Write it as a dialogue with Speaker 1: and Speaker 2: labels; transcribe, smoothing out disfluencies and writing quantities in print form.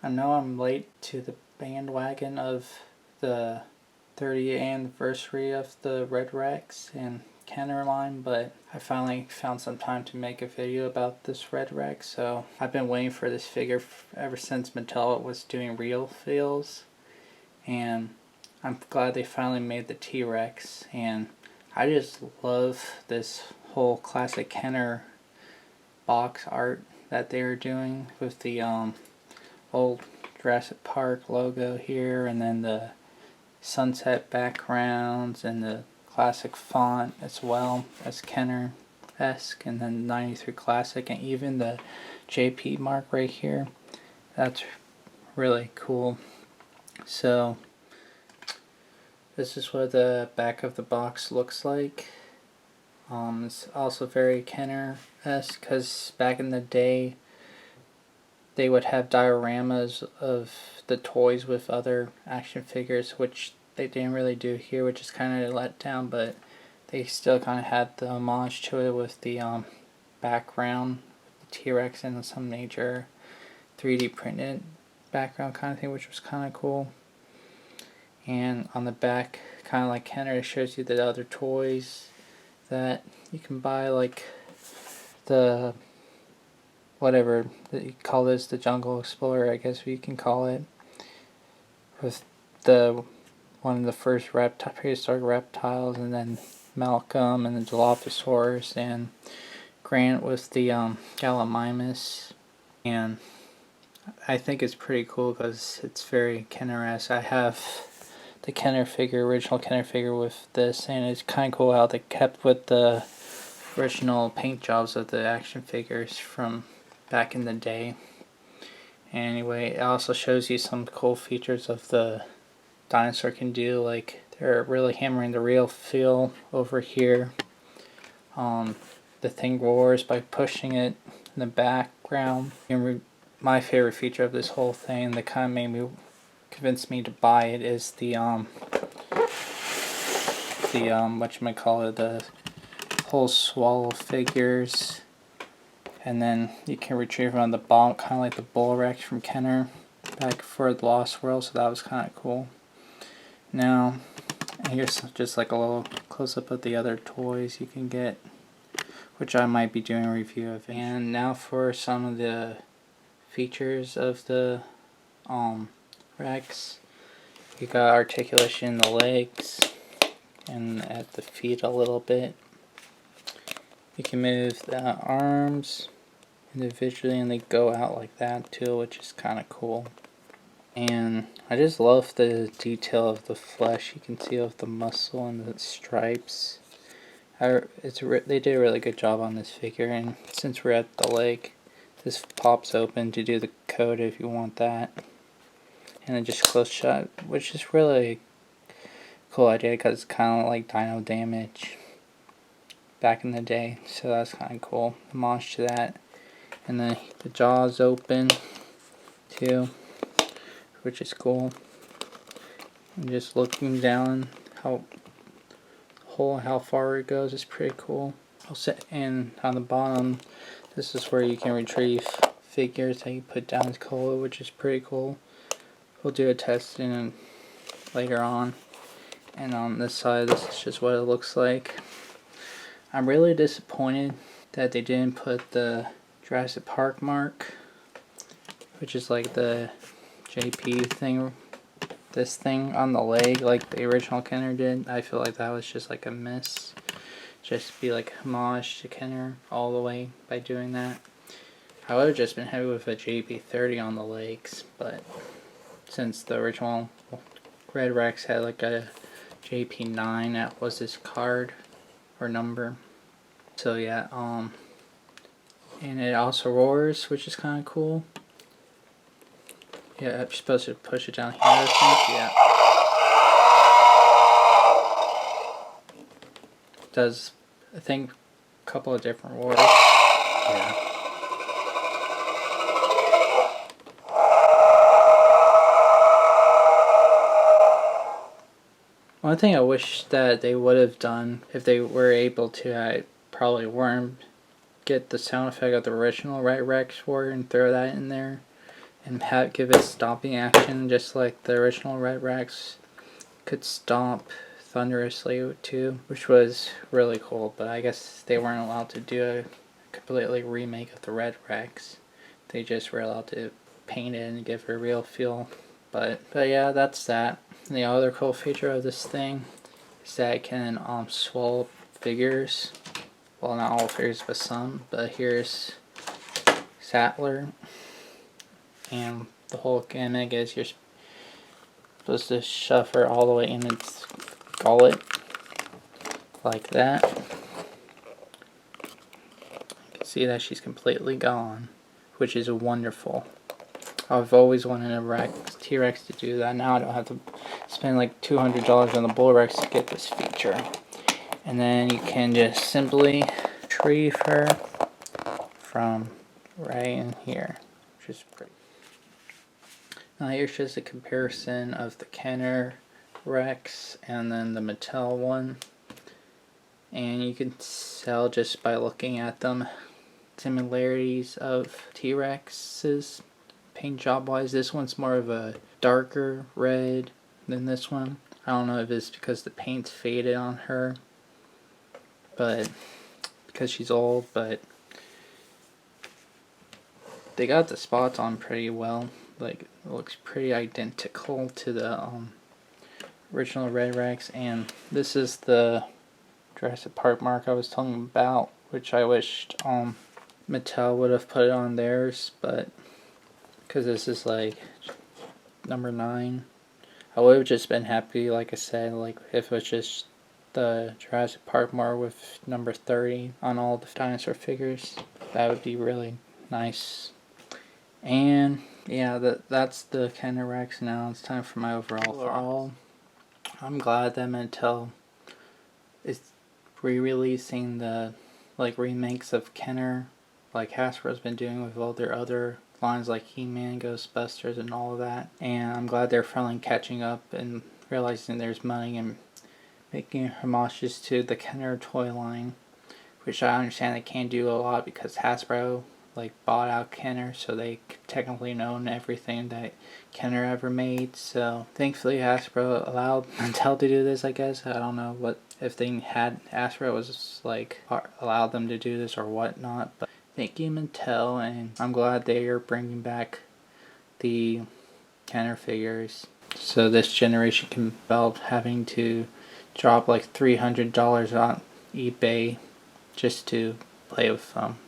Speaker 1: I know I'm late to the bandwagon of the 30th anniversary of the Red Rex and Kenner line, but I finally found some time to make a video about this Red Rex, so I've been waiting for this figure ever since Mattel was doing real feels, and I'm glad they finally made the T-Rex, and I just love this whole classic Kenner box art that they were doing with the old Jurassic Park logo here, and then the sunset backgrounds and the classic font as well as Kenner-esque, and then 93 Classic, and even the JP mark right here. That's really cool. So this is what the back of the box looks like. It's also very Kenner-esque because back in the day they would have dioramas of the toys with other action figures, which they didn't really do here, which is kind of let down, but they still kind of had the homage to it with the background, the T-Rex and some major 3D printed background kind of thing, which was kind of cool. And on the back, kind of like Kenner, it shows you the other toys that you can buy, like the whatever that you call this, the Jungle Explorer, I guess you can call it, with the one of the first prehistoric reptiles, and then Malcolm, and then Dilophosaurus, and Grant with the Gallimimus. And I think it's pretty cool because it's very Kenner-esque. I have the Kenner figure, original Kenner figure with this, and it's kind of cool how they kept with the original paint jobs of the action figures from back in the day. Anyway, it also shows you some cool features of the dinosaur can do, like they're really hammering the real feel over here. The thing roars by pushing it in the background. And my favorite feature of this whole thing that kind of made me convinced me to buy it is the whatchamacallit, the whole swallow figures, and then you can retrieve them on the bottom, kind of like the Bull Rex from Kenner back for the Lost World, so that was kind of cool. Now, here's just like a little close-up of the other toys you can get, which I might be doing a review of. And now for some of the features of the Rex. You got articulation in the legs and at the feet a little bit. You can move the arms individually and they go out like that too, which is kind of cool. And I just love the detail of the flesh. You can see of the muscle and the stripes. They did a really good job on this figure, and since we're at the leg, this pops open to do the code if you want that. And then just close shot, which is really a cool idea because it's kind of like Dino Damage back in the day, so that's kind of cool. Homage to that. And then the jaw's open too, which is cool. And just looking down how far it goes is pretty cool. And on the bottom, this is where you can retrieve figures that you put down as cola, which is pretty cool. We'll do a test later on. And on this side, this is just what it looks like. I'm really disappointed that they didn't put the Jurassic Park mark, which is like the JP thing, this thing on the leg like the original Kenner did. I feel like that was just like a miss. Just be like homage to Kenner all the way by doing that. I would have just been happy with a JP30 on the legs, but since the original Red Rex had like a JP9, that was his card or number. So yeah, and it also roars, which is kind of cool. Yeah, I'm supposed to push it down here, I think. Yeah. It does, I think, a couple of different roars. Yeah. One thing I wish that they would have done, if they were able to, I probably weren't, get the sound effect of the original Red Rex for and throw that in there. and give it stomping action just like the original Red Rex could stomp thunderously too, which was really cool. But I guess they weren't allowed to do a completely remake of the Red Rex. They just were allowed to paint it and give it a real feel. But yeah, that's that. And the other cool feature of this thing is that it can swallow figures. Well, not all figures, but some. But here's Sattler, and the whole gimmick is you're supposed to shove her all the way in its gullet, like that. You can see that she's completely gone, which is wonderful. I've always wanted a T-Rex to do that. Now I don't have to spend like $200 on the Bull Rex to get this feature. And then you can just simply retrieve her from right in here, which is pretty. Now here's just a comparison of the Kenner Rex and then the Mattel one. And you can tell just by looking at them similarities of T-Rexes paint job wise. This one's more of a darker red than this one. I don't know if it's because the paint's faded on her, but because she's old, but they got the spots on pretty well. Like, it looks pretty identical to the original Red Rex. And this is the Jurassic Park mark I was talking about, which I wished Mattel would have put on theirs, but because this is like number 9, I would have just been happy, like I said, like if it was just the Jurassic Park mark with number 30 on all the dinosaur figures. That would be really nice. And yeah, that's the Kenner Rex. Now it's time for my overall. I'm glad that Mattel is re-releasing the remakes of Kenner, like Hasbro's been doing with all their other lines like He-Man, Ghostbusters, and all of that. And I'm glad they're finally catching up and realizing there's money and making homages to the Kenner toy line, which I understand they can't do a lot because Hasbro bought out Kenner, so they technically own everything that Kenner ever made. So thankfully Hasbro allowed Mattel to do this, I guess. I don't know what if they had Hasbro was allowed them to do this or whatnot, but thank you Mattel, and I'm glad they are bringing back the Kenner figures so this generation can without having to drop like $300 on eBay just to play with them.